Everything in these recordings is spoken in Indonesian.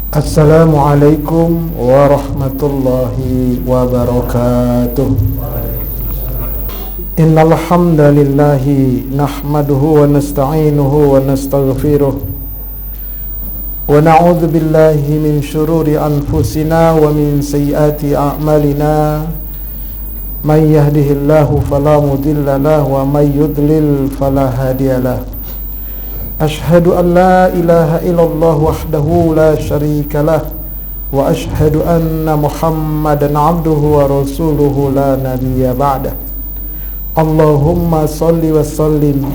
Assalamualaikum warahmatullahi wabarakatuh. Innal hamdalillahi nahmaduhu wa nasta'inuhu wa nastaghfiruh wa na'udzu billahi min shururi anfusina wa min sayyiati a'malina. Man yahdihillahu fala mudilla lahu wa may yudlil fala hadiyalah. Ashhadu an la ilaha illallah wahdahu la syarika lah wa ashhadu anna Muhammadan abduhu wa rasuluhu la nabiyya ba'dah. Allahumma salli wa sallim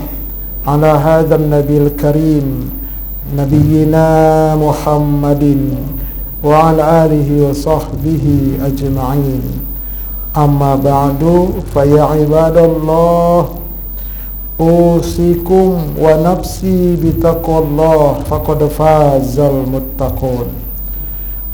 ala hadzal nabiyil karim nabiyyina Muhammadin wa ala alihi wa sahbihi ajma'in. Amma ba'du, fa ya ibadallah, usikum wa nafsi bitaqwallah faqad fazal muttaqun.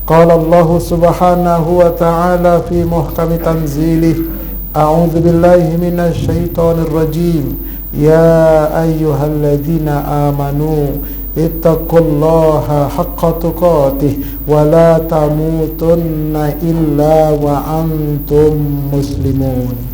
Qala Allah subhanahu wa ta'ala fi muhkami tanzilih, a'udzu billahi minasy syaithanir rajim. Ya ayyuhalladzina amanu ittaqullaha haqqa tuqatih wa la tamutunna illa wa antum muslimun.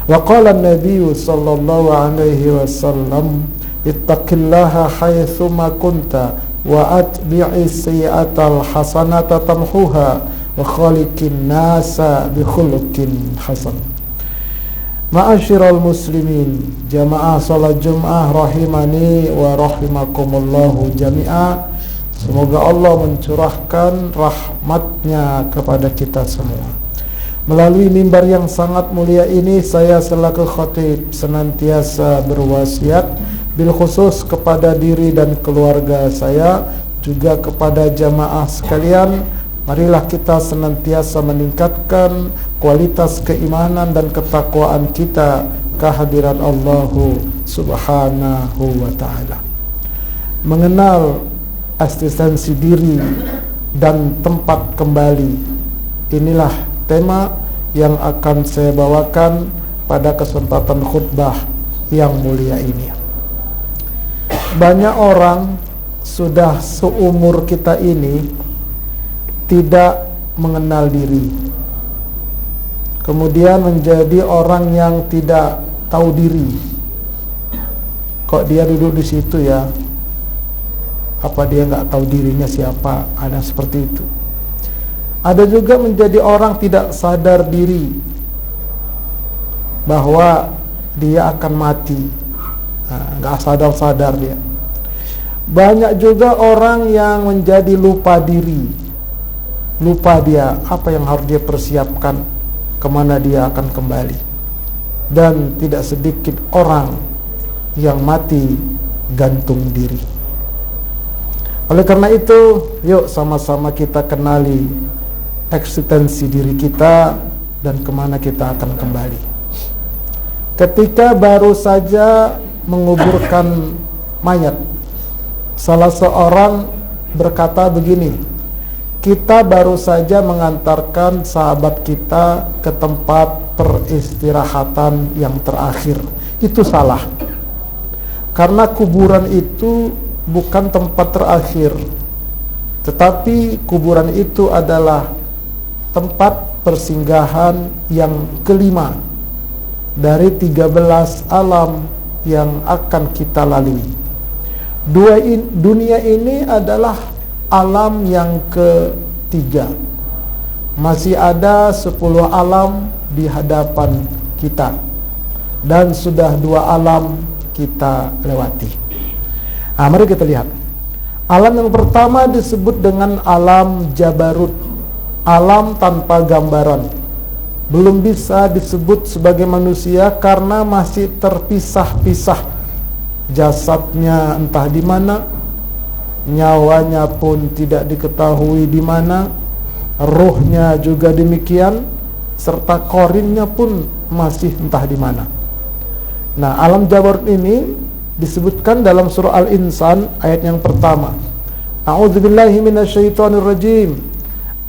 Wa qala an-nabiy sallallahu alaihi wasallam, ittaqillaha haitsu ma kunta wa atbi'is sayyi'atal hasanata tamhuha wa khaliqin nasa bi khuluqin hasan. Ma'asyiral muslimin, jamaah salat Jumat rahimani wa rahimakumullahu jami'a. Semoga Allah mencurahkan rahmatnya kepada kita semua. Melalui mimbar yang sangat mulia ini, saya selaku khatib senantiasa berwasiat bil khusus kepada diri dan keluarga saya, juga kepada jamaah sekalian. Marilah kita senantiasa meningkatkan kualitas keimanan dan ketakwaan kita kehadiran Allah subhanahu wa ta'ala. Mengenal eksistensi diri dan tempat kembali, inilah tema yang akan saya bawakan pada kesempatan khutbah yang mulia ini. Banyak orang sudah seumur kita ini tidak mengenal diri, kemudian menjadi orang yang tidak tahu diri. Kok dia duduk di situ ya? Apa dia nggak tahu dirinya siapa? Ada seperti itu. Ada juga menjadi orang tidak sadar diri bahwa dia akan mati. Nggak sadar-sadar dia. Banyak juga orang yang menjadi lupa diri. Lupa dia apa yang harus dia persiapkan, kemana dia akan kembali. Dan tidak sedikit orang yang mati gantung diri. Oleh karena itu, yuk sama-sama kita kenali eksistensi diri kita dan kemana kita akan kembali. Ketika baru saja menguburkan mayat, salah seorang berkata begini, kita baru saja mengantarkan sahabat kita ke tempat peristirahatan yang terakhir. Itu salah, karena kuburan itu bukan tempat terakhir, tetapi kuburan itu adalah tempat persinggahan yang kelima dari 13 alam yang akan kita lalui. Dunia ini adalah alam yang ketiga. Masih ada 10 alam di hadapan kita, dan sudah 2 alam kita lewati. Mari kita lihat. Alam yang pertama disebut dengan alam Jabarut, alam tanpa gambaran. Belum bisa disebut sebagai manusia karena masih terpisah-pisah. Jasadnya entah di mana, nyawanya pun tidak diketahui di mana, ruhnya juga demikian, serta korinnya pun masih entah di mana. Nah, alam Jabarut ini disebutkan dalam surah Al-Insan ayat yang pertama. A'udzubillahi minasyaitonir rajim.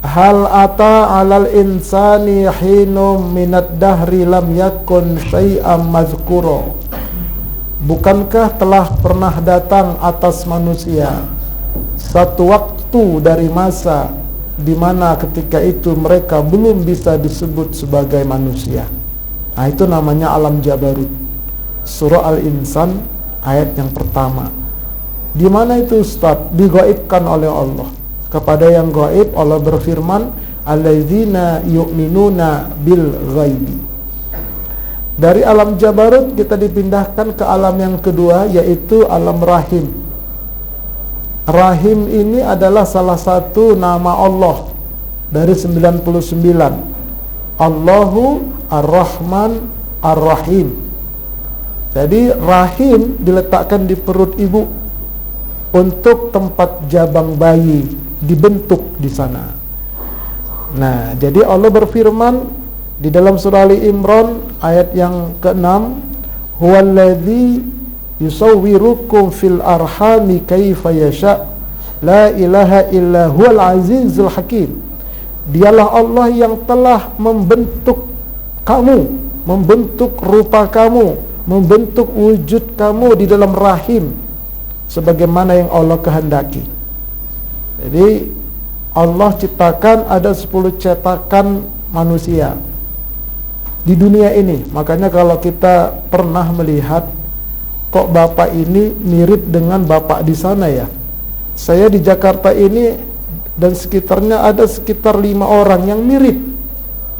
Hal ata 'alal insani hinum minad dahri lam yakun syai'am mazkura. Bukankah telah pernah datang atas manusia satu waktu waktu dari masa di mana ketika itu mereka belum bisa disebut sebagai manusia. Nah, itu namanya alam jabarut. Surah Al-Insan ayat yang pertama. Di mana itu Ustaz? Digaibkan oleh Allah. Kepada yang gaib Allah berfirman, alladzina yu'minuna bil ghaibi. Dari alam jabarut kita dipindahkan ke alam yang kedua, yaitu alam rahim. Rahim ini adalah salah satu nama Allah dari 99. Allahu Ar-Rahman Ar-Rahim. Jadi rahim diletakkan di perut ibu untuk tempat jabang bayi dibentuk di sana. Nah, jadi Allah berfirman di dalam surah Ali Imran ayat yang ke-6, huwallazi yusawwirukum fil arhami kaifa yasha la ilaha illa huwal azizul hakim. Dialah Allah yang telah membentuk kamu, membentuk rupa kamu, membentuk wujud kamu di dalam rahim sebagaimana yang Allah kehendaki. Jadi Allah ciptakan ada 10 cetakan manusia di dunia ini. Makanya kalau kita pernah melihat, kok bapak ini mirip dengan bapak di sana ya. Saya di Jakarta ini dan sekitarnya ada sekitar 5 orang yang mirip,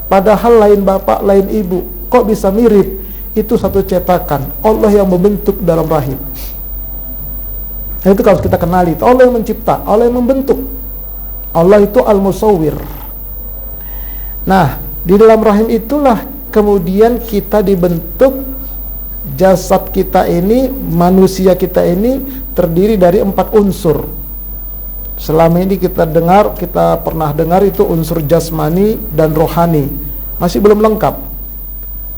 padahal lain bapak lain ibu. Kok bisa mirip? Itu satu cetakan Allah yang membentuk dalam rahim. Nah, itu kalau kita kenali, Allah yang mencipta, Allah yang membentuk. Allah itu al-musawwir. Nah, di dalam rahim itulah kemudian kita dibentuk. Jasad kita ini, manusia kita ini terdiri dari 4 unsur. Selama ini kita pernah dengar itu unsur jasmani dan rohani. Masih belum lengkap.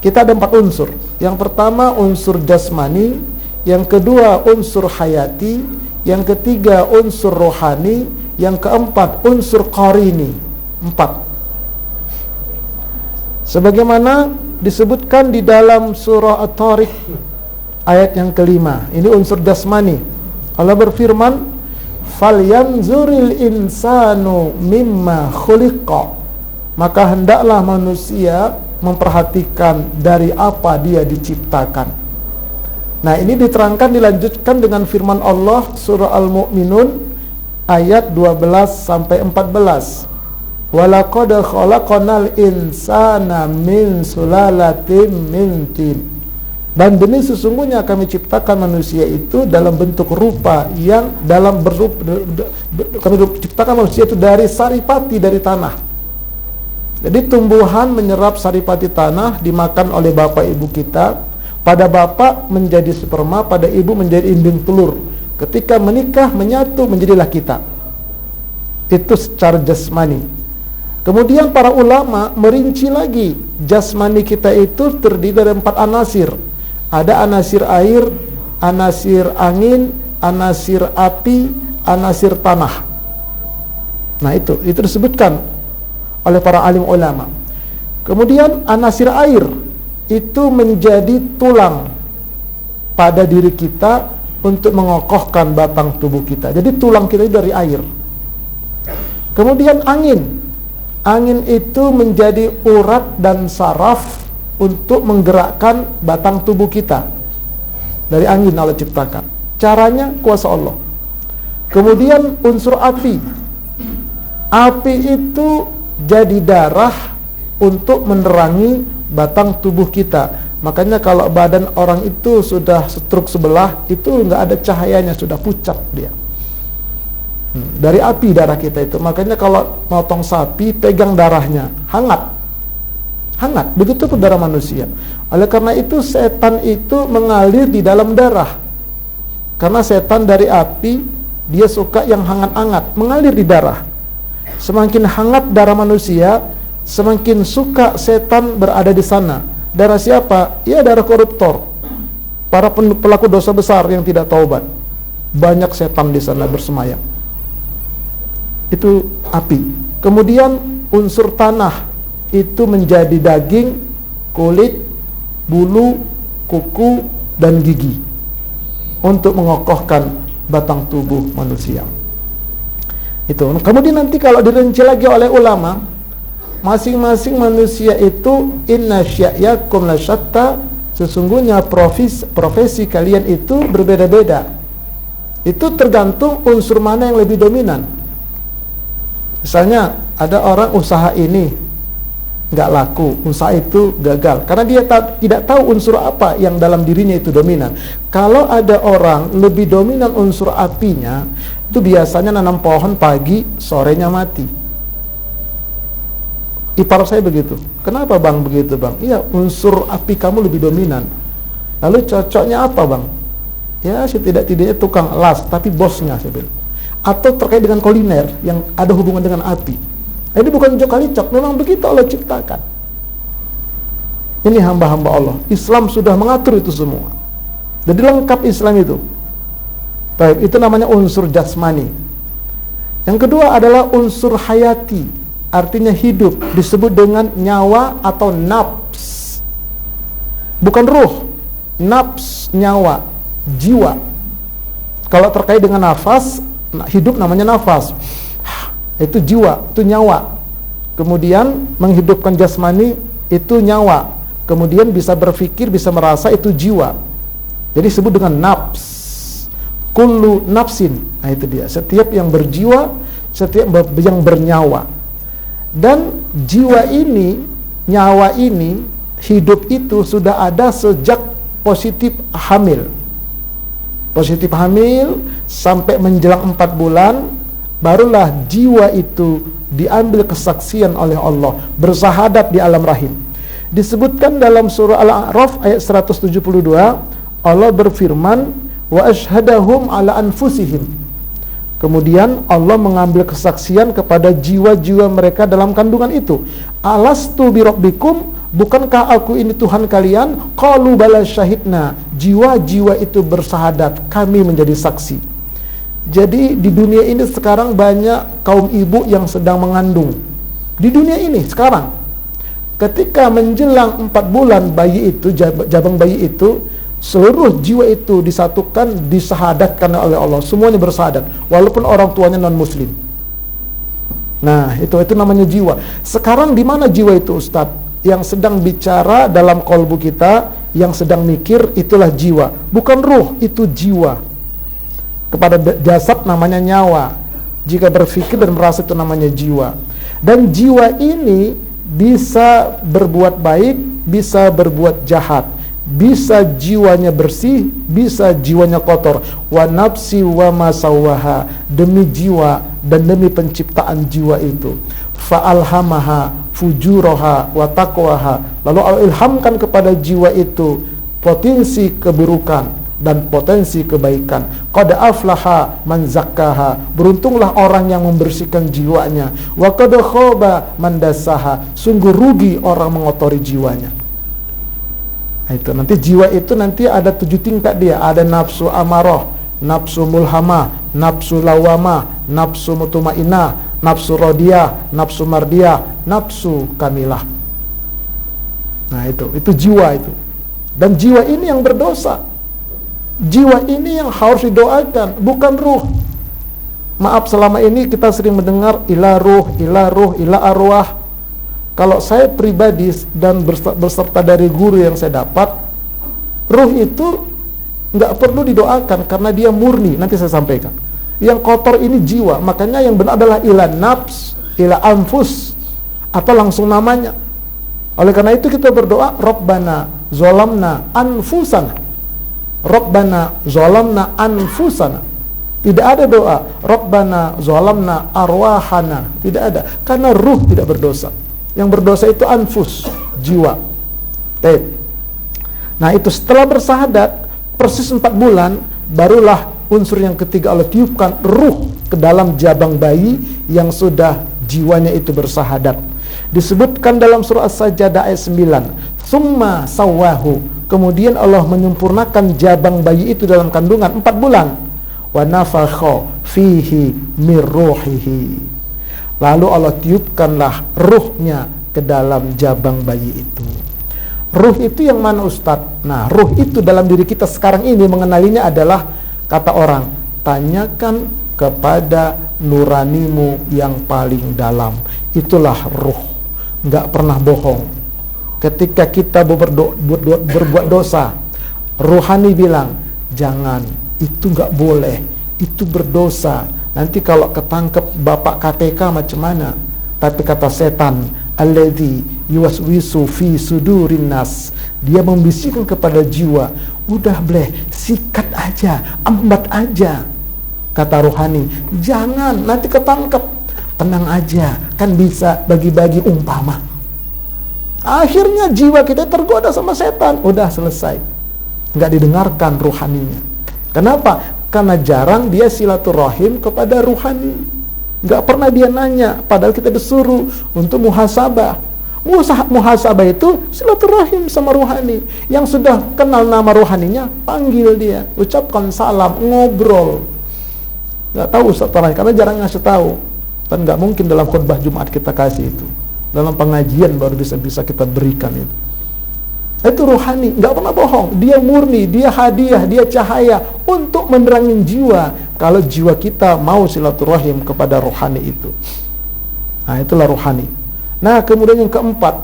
Kita ada 4 unsur. Yang pertama unsur jasmani, yang kedua unsur hayati, yang ketiga unsur rohani, yang keempat unsur qarini. 4. Sebagaimana disebutkan di dalam surah At-Tariq ayat yang ke-5. Ini unsur jasmani. Allah berfirman, falyanzuril insanu mimma khuliqa. Maka hendaklah manusia memperhatikan dari apa dia diciptakan. Nah, ini diterangkan, dilanjutkan dengan firman Allah surah Al-Mu'minun ayat 12 sampai 14. Walaqad khalaqnal insana min sulalatin min tin. Dan demi sesungguhnya kami ciptakan manusia itu dalam bentuk rupa yang kami ciptakan manusia itu dari saripati, dari tanah. Jadi tumbuhan menyerap saripati tanah, dimakan oleh bapak ibu kita. Pada bapak menjadi sperma, pada ibu menjadi indung telur. Ketika menikah menyatu menjadilah kita. Itu secara jasmani. Kemudian para ulama merinci lagi, jasmani kita itu terdiri dari 4 anasir. Ada anasir air, anasir angin, anasir api, anasir tanah. Nah, itu disebutkan oleh para alim ulama. Kemudian anasir air itu menjadi tulang pada diri kita untuk mengokohkan batang tubuh kita. Jadi tulang kita itu dari air. Kemudian angin itu menjadi urat dan saraf untuk menggerakkan batang tubuh kita. Dari angin Allah ciptakan. Caranya kuasa Allah. Kemudian unsur api. Api itu jadi darah untuk menerangi batang tubuh kita. Makanya kalau badan orang itu sudah stroke sebelah, itu nggak ada cahayanya, sudah pucat dia. Dari api darah kita itu. Makanya kalau motong sapi, pegang darahnya, hangat. Begitu pun darah manusia. Oleh karena itu setan itu mengalir di dalam darah. Karena setan dari api, dia suka yang hangat-hangat, mengalir di darah. Semakin hangat darah manusia, semakin suka setan berada di sana. Darah siapa? Ya darah koruptor, para pelaku dosa besar yang tidak taubat. Banyak setan di sana bersemayam. Itu api. Kemudian unsur tanah itu menjadi daging, kulit, bulu, kuku, dan gigi untuk mengokohkan batang tubuh manusia. Itu. Kemudian nanti kalau dirinci lagi oleh ulama, masing-masing manusia itu inna sya'yakum la syatta, sesungguhnya profesi kalian itu berbeda-beda. Itu tergantung unsur mana yang lebih dominan. Misalnya ada orang usaha ini nggak laku, usaha itu gagal karena dia tidak tahu unsur apa yang dalam dirinya itu dominan. Kalau ada orang lebih dominan unsur apinya, itu biasanya nanam pohon pagi, sorenya mati. Ipar saya begitu. Kenapa bang begitu bang? Iya, unsur api kamu lebih dominan. Lalu cocoknya apa bang? Ya setidak-tidaknya tukang las, tapi bosnya saya bilang. Atau terkait dengan kuliner yang ada hubungan dengan api. Ini bukan jok-kalicok, memang begitu Allah ciptakan. Ini hamba-hamba Allah. Islam sudah mengatur itu semua. Jadi lengkap Islam itu. Baik, itu namanya unsur jasmani. Yang kedua adalah unsur hayati, artinya hidup, disebut dengan nyawa atau nafs. Bukan ruh, nafs, nyawa, jiwa. Kalau terkait dengan nafas, hidup namanya nafas. Itu jiwa, itu nyawa. Kemudian menghidupkan jasmani itu nyawa. Kemudian bisa berpikir, bisa merasa, itu jiwa. Jadi disebut dengan nafs. Kullu nafsin. Nah itu dia, setiap yang berjiwa, setiap yang bernyawa. Dan jiwa ini, nyawa ini, hidup itu sudah ada sejak positif hamil. Positif hamil sampai menjelang 4 bulan, barulah jiwa itu diambil kesaksian oleh Allah, bersahadat di alam rahim. Disebutkan dalam surah Al-A'raf ayat 172, Allah berfirman, wa ashhadahum ala anfusihim. Kemudian Allah mengambil kesaksian kepada jiwa-jiwa mereka dalam kandungan itu. Alastu birabbikum, bukankah aku ini Tuhan kalian? Qalu bala syahidna. Jiwa-jiwa itu bersahadat, kami menjadi saksi. Jadi di dunia ini sekarang banyak kaum ibu yang sedang mengandung. Di dunia ini sekarang, ketika menjelang 4 bulan bayi itu, jabang bayi itu, seluruh jiwa itu disatukan, disahadatkan oleh Allah. Semuanya bersahadat, walaupun orang tuanya non muslim. Nah itu namanya jiwa. Sekarang di mana jiwa itu Ustaz? Yang sedang bicara dalam kolbu kita, yang sedang mikir, itulah jiwa. Bukan ruh, itu jiwa. Kepada jasad namanya nyawa. Jika berpikir dan merasa itu namanya jiwa. Dan jiwa ini bisa berbuat baik, bisa berbuat jahat. Bisa jiwanya bersih, bisa jiwanya kotor. Wa nafsi wa ma sawwaha, demi jiwa dan demi penciptaan jiwa itu. Fa alhamaha fujuraha wa taqwaha. Lalu Allah ilhamkan kepada jiwa itu potensi keburukan dan potensi kebaikan. Qad aflaha man zakkaha, beruntunglah orang yang membersihkan jiwanya. Wa qad khaba man dassaha, sungguh rugi orang mengotori jiwanya. Nah, itu nanti jiwa itu nanti ada 7 tingkat dia. Ada nafsu amarah, nafsu mulhamah, nafsu lawamah, nafsu mutmainnah, nafsu radiyah, nafsu mardiyah, nafsu kamilah. Nah itu jiwa itu. Dan jiwa ini yang berdosa. Jiwa ini yang harus didoakan, bukan ruh. Maaf, selama ini kita sering mendengar ila ruh, ila arwah. Kalau saya pribadi dan berserta dari guru yang saya dapat, ruh itu nggak perlu didoakan karena dia murni. Nanti saya sampaikan. Yang kotor ini jiwa, makanya yang benar adalah ila nafs, ila anfus, atau langsung namanya. Oleh karena itu kita berdoa, Rabbana zolamna anfusana. Rabbana zalamna anfusana. Tidak ada doa Rabbana zalamna arwahana. Tidak ada, karena ruh tidak berdosa. Yang berdosa itu anfus, jiwa. Nah itu setelah bersahadat persis 4 bulan, barulah unsur yang ketiga Allah tiupkan ruh ke dalam jabang bayi yang sudah jiwanya itu bersahadat. Disebutkan dalam surah As-Sajdah ayat 9, summa sawahu, kemudian Allah menyempurnakan jabang bayi itu dalam kandungan 4 bulan. Wa nafakha fihi mir ruhihi, lalu Allah tiupkanlah ruhnya ke dalam jabang bayi itu. Ruh itu yang mana Ustadz? Nah, ruh itu dalam diri kita sekarang ini mengenalinya adalah, kata orang, tanyakan kepada nuranimu yang paling dalam. Itulah ruh, nggak pernah bohong. Ketika kita berbuat dosa, ruhani bilang, jangan, itu nggak boleh, itu berdosa. Nanti kalau ketangkep bapak KPK macam mana? Tapi kata setan, alladzi yuwaswisu fi sudurin nas, dia membisikkan kepada jiwa, udah bleh, sikat aja, embat aja. Kata rohani, jangan, nanti ketangkep, tenang aja, kan bisa bagi-bagi umpama. Akhirnya jiwa kita tergoda sama setan, udah selesai, nggak didengarkan rohaninya. Kenapa? Karena jarang dia silaturahim kepada rohani. Nggak pernah dia nanya, padahal kita disuruh untuk muhasabah. Muhasabah itu silaturahim sama rohani. Yang sudah kenal nama rohaninya, panggil dia, ucapkan salam, ngobrol. Nggak tahu Ustaz Tarani, karena jarang ngasih tahu. Dan nggak mungkin dalam khutbah Jumat kita kasih itu. Dalam pengajian baru bisa kita berikan itu. Itu rohani, nggak pernah bohong. Dia murni, dia hadiah, dia cahaya untuk menerangin jiwa. Kalau jiwa kita mau silaturahim kepada rohani itu. Nah, itulah rohani. Nah, kemudian yang keempat,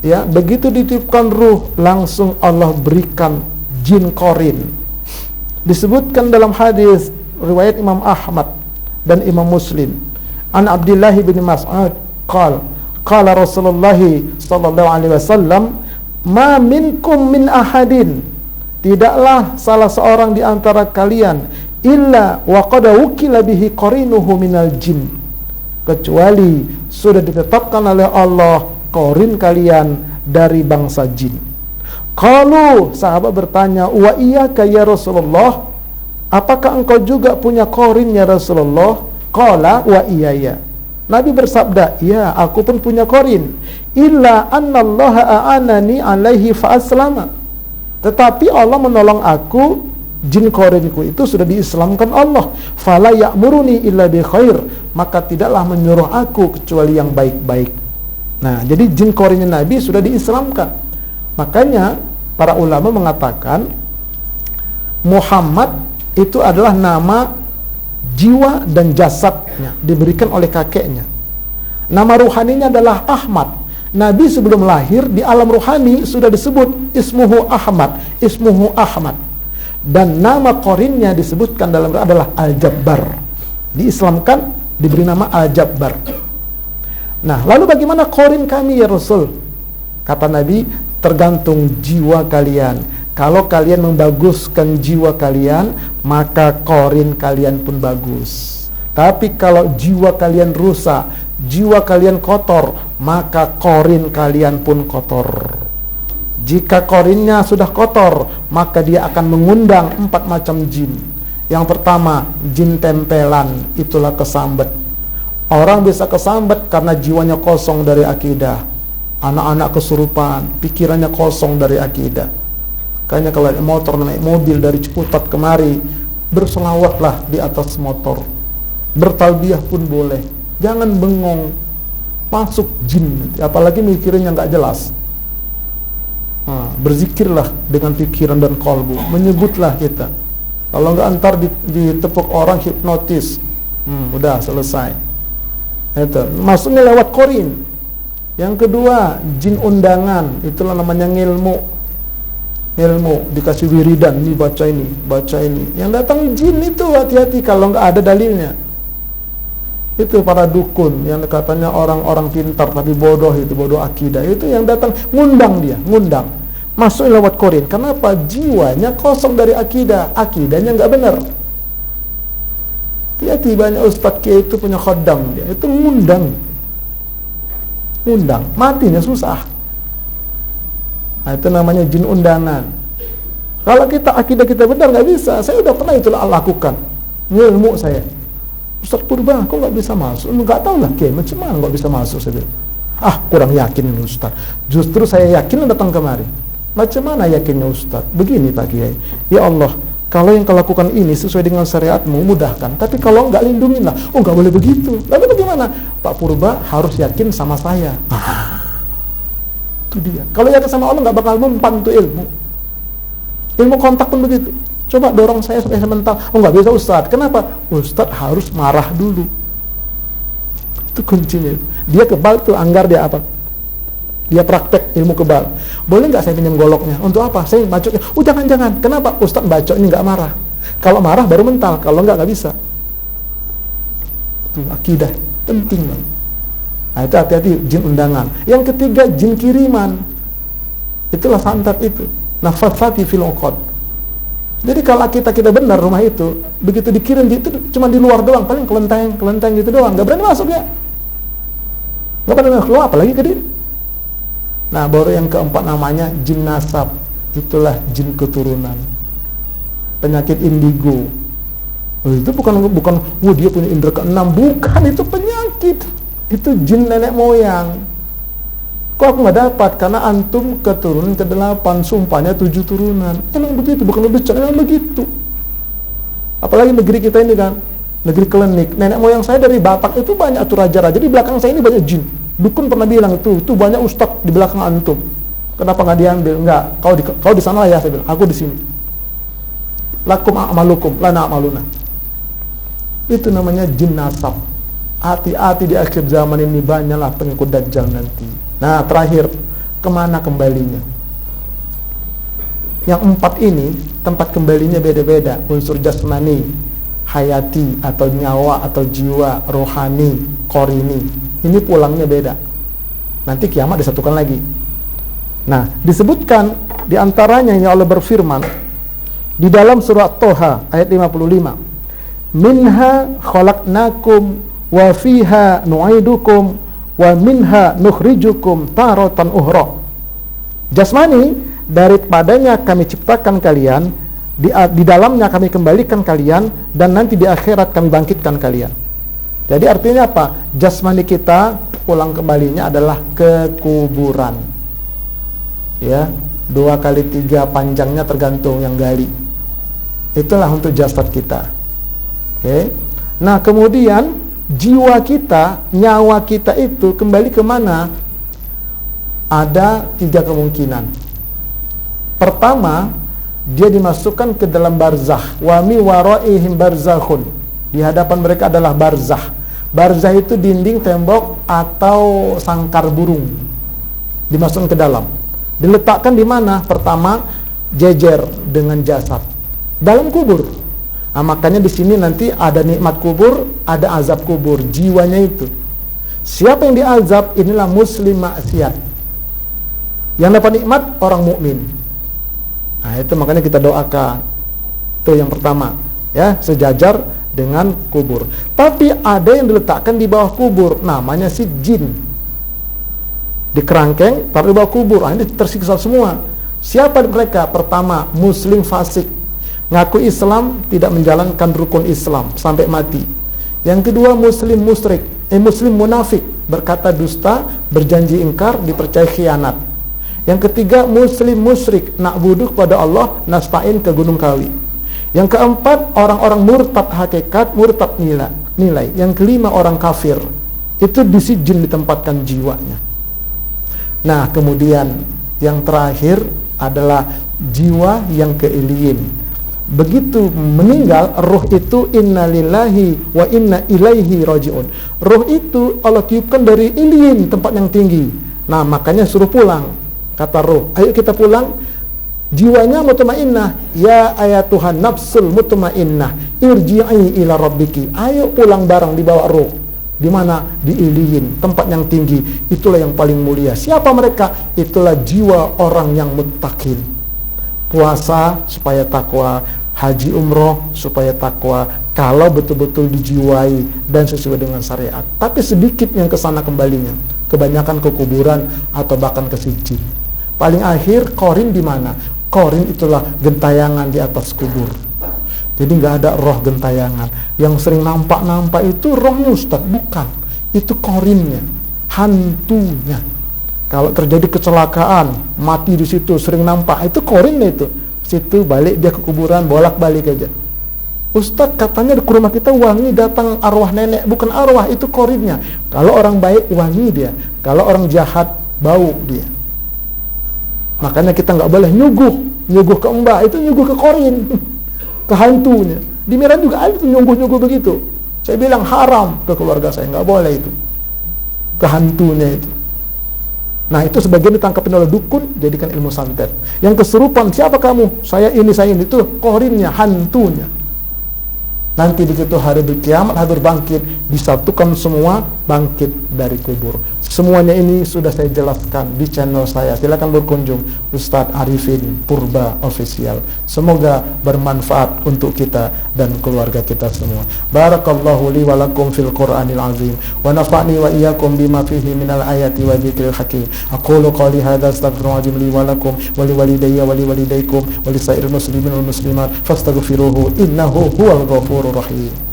ya, begitu ditiupkan ruh, langsung Allah berikan jin korin. Disebutkan dalam hadis riwayat Imam Ahmad dan Imam Muslim. An Abdullah bin Mas'ud qala Rasulullah sallallahu alaihi wasallam, ma minkum min ahadin, tidaklah salah seorang di antara kalian illa wa qad wukila bihi qarinuhu minal jin, kecuali sudah ditetapkan oleh Allah qarin kalian dari bangsa jin. Qalu, sahabat bertanya, wa iyyaka ya Rasulullah, apakah engkau juga punya qarin ya Rasulullah? Qala wa iyaya, Nabi bersabda, ya, aku pun punya qarin. Illa annallaha a'anani alaihi fa'aslama, tetapi Allah menolong aku, jin qorinku itu sudah diislamkan Allah. Fala ya'muruni illa bi khair, maka tidaklah menyuruh aku kecuali yang baik-baik. Nah, jadi jin qorinnya Nabi sudah diislamkan. Makanya para ulama mengatakan Muhammad itu adalah nama jiwa dan jasadnya, diberikan oleh kakeknya. Nama ruhaninya adalah Ahmad. Nabi sebelum lahir di alam ruhani sudah disebut ismuhu Ahmad, ismuhu Ahmad. Dan nama qarinnya disebutkan dalam adalah Al-Jabbar. Diislamkan, diberi nama Al-Jabbar. Nah, lalu bagaimana qarin kami ya Rasul? Kata Nabi, tergantung jiwa kalian. Kalau kalian membaguskan jiwa kalian, maka qarin kalian pun bagus. Tapi kalau jiwa kalian rusak, jiwa kalian kotor, maka qarin kalian pun kotor. Jika qarinnya sudah kotor, maka dia akan mengundang 4 macam jin. Yang pertama, jin tempelan, itulah kesambet. Orang bisa kesambet karena jiwanya kosong dari akidah. Anak-anak kesurupan, pikirannya kosong dari akidah. Kayaknya kalau naik motor, naik mobil dari Ciputat kemari, berselawatlah di atas motor, bertalbiyah pun boleh. Jangan bengong, masuk jin, apalagi mikirnya nggak jelas. Nah, berzikirlah dengan pikiran dan kalbu, menyebutlah kita. Kalau nggak antar ditepuk orang hipnotis, udah selesai. Itu masuknya lewat qarin. Yang kedua, jin undangan, itulah namanya ngilmu, dikasih wiridan, ini baca ini, baca ini. Yang datang jin itu hati-hati kalau nggak ada dalilnya. Itu para dukun yang katanya orang-orang pintar tapi bodoh, itu bodoh akidah. Itu yang datang ngundang dia, ngundang. Masuk lewat qarin. Kenapa? Jiwanya kosong dari akidah, akidahnya nggak benar. Hati-hati, banyak ustadz kiai itu punya khodam, dia itu ngundang, matinya susah. Nah, itu namanya jin undangan. Kalau kita akidah kita benar, nggak bisa. Saya udah pernah itulah lakukan, ngilmu saya. Ustaz Purba, kok nggak bisa masuk? Nggak tahu lah, macam mana nggak bisa masuk? Saya bilang, kurang yakin ini Ustaz. Justru saya yakin datang kemari. Macam mana yakinnya Ustaz? Begini Pak Kiai, ya Allah, kalau yang kau lakukan ini sesuai dengan syariatmu, mudahkan. Tapi kalau nggak lindunginlah. Oh, nggak boleh begitu. Lalu bagaimana? Pak Purba harus yakin sama saya. Itu dia. Kalau yakin sama Allah nggak bakal mempan tuh ilmu. Ilmu kontak pun begitu. Coba dorong saya supaya saya mental. Oh nggak bisa Ustadz. Kenapa? Ustadz harus marah dulu. Itu kuncinya. Dia kebal tuh, anggar dia apa? Dia praktek ilmu kebal. Boleh nggak saya pinjam goloknya? Untuk apa? Saya bacoknya. Oh jangan. Kenapa? Ustadz bacoknya nggak marah. Kalau marah baru mental. Kalau nggak bisa. Itu akidah penting banget. Nah itu hati-hati jin undangan. Yang ketiga jin kiriman. Itulah santet itu. Nafathati fil uqad. Jadi kalau kita benar rumah itu, begitu dikirim itu cuma di luar doang, paling kelenteng gitu doang, nggak berani masuk ya, nggak berani keluar, apalagi ke diri. Nah baru yang keempat namanya jin nasab, itulah jin keturunan, penyakit indigo. Itu bukan dia punya indera keenam, bukan, itu penyakit, itu jin nenek moyang. Kok aku nggak dapat? Karena antum keturunan ke-8, sumpahnya 7 turunan. Emang begitu, bukan lebih emang begitu. Apalagi negeri kita ini kan, negeri klinik. Nenek moyang saya dari Batak itu banyak tuh raja-raja. Di belakang saya ini banyak jin. Dukun pernah bilang itu banyak ustadz di belakang antum. Kenapa nggak diambil? Enggak, kau di sana ya, saya bilang. Aku di sini. Lakum a'malukum, lana a'maluna. Itu namanya jin nasab. Hati-hati di akhir zaman ini banyaklah pengikut Dajjal nanti. Nah terakhir, kemana kembalinya? Yang 4 ini tempat kembalinya beda-beda. Unsur jasmani, hayati atau nyawa atau jiwa, rohani, qorini. Ini pulangnya beda. Nanti kiamat disatukan lagi. Nah disebutkan diantaranya yang Allah berfirman di dalam surat Toha ayat 55. Minha khalaqnakum wa fiha nu'idukum wa minha nukhrijukum taratan ukhra. Jasmani, daripadanya kami ciptakan kalian, di dalamnya kami kembalikan kalian, dan nanti di akhirat kami bangkitkan kalian. Jadi artinya apa? Jasmani kita pulang kembalinya adalah ke kuburan. Ya, 2 kali 3 panjangnya tergantung yang gali. Itulah untuk jasad kita. Oke. Nah, kemudian jiwa kita, nyawa kita itu kembali kemana? Ada 3 kemungkinan. Pertama, dia dimasukkan ke dalam barzakh. Wa mi waraihim barzakhun. Di hadapan mereka adalah barzakh. Barzakh itu dinding, tembok, atau sangkar burung. Dimasukkan ke dalam. Diletakkan di mana? Pertama, jejer dengan jasad. Dalam kubur. Nah, makanya di sini nanti ada nikmat kubur, ada azab kubur, jiwanya itu. Siapa yang diazab? Inilah muslim maksiat. Yang dapat nikmat orang mukmin. Nah, itu makanya kita doakan. Itu yang pertama, ya, sejajar dengan kubur. Tapi ada yang diletakkan di bawah kubur, namanya si jin. Di kerangkeng, taruh di bawah kubur. Nah, ini tersiksa semua. Siapa mereka? Pertama, muslim fasik. Ngaku Islam, tidak menjalankan rukun Islam sampai mati. Yang kedua, muslim musyrik, muslim munafik, berkata dusta, berjanji ingkar, dipercaya khianat. Yang ketiga, muslim musyrik, na'budu kepada Allah, nasta'in ke Gunung Kawi. Yang keempat, orang-orang murtad hakikat, murtad nilai. Yang kelima, orang kafir. Itu di si jin ditempatkan jiwanya. Nah, kemudian yang terakhir adalah jiwa yang keiliin. Begitu meninggal, roh itu innalillahi wa inna ilaihi raji'un. Roh itu Allah tiupkan dari iliin, tempat yang tinggi. Nah, makanya suruh pulang. Kata roh, ayo kita pulang. Jiwanya mutmainnah, ya ayatuhan nafsul mutmainnah, irji'i ila rabbiki. Ayo pulang bareng, dibawa roh. Di mana? Di iliin, tempat yang tinggi. Itulah yang paling mulia. Siapa mereka? Itulah jiwa orang yang muttaqin. Puasa supaya takwa, haji umroh supaya takwa, kalau betul-betul dijiwai dan sesuai dengan syariat. Tapi sedikit yang kesana kembalinya, kebanyakan ke kuburan atau bahkan ke sijin. Paling akhir korin di mana? Korin itulah gentayangan di atas kubur. Jadi nggak ada roh gentayangan. Yang sering nampak itu rohnya Ustaz, bukan. Itu korinnya, hantunya. Kalau terjadi kecelakaan, mati di situ, sering nampak, itu korinnya itu. Situ balik dia ke kuburan, bolak-balik aja. Ustadz katanya di rumah kita wangi, datang arwah nenek, bukan arwah, itu korinnya. Kalau orang baik wangi dia, kalau orang jahat bau dia. Makanya kita nggak boleh nyuguh ke mbak, itu nyuguh ke korin. ke hantunya. Di Medan juga ada nyungguh-nyungguh begitu. Saya bilang haram ke keluarga saya, nggak boleh itu. Ke hantunya itu. Nah itu sebagian ditangkapin oleh dukun, jadikan ilmu santet. Yang kesurupan, siapa kamu? Saya ini, itu korinnya, hantunya. Nanti begitu hari berkiamat, hari berbangkit, disatukan semua bangkit dari kubur. Semuanya ini sudah saya jelaskan di channel saya. Silakan berkunjung, Ustadz Arifin Purba Official. Semoga bermanfaat untuk kita dan keluarga kita semua. Barakallahu li wa lakum fil Qur'anil azim wa nafa'ni wa iyyakum bima fihi minal ayati wa dzikril hakim. Aqulu qali hadza astaghfirullahaladzim li wa lakum wa li walidayya wa li walidaykum wa li sairil muslimin wal muslimat fastaghfiruhu innahu huwal ghafurur rahim.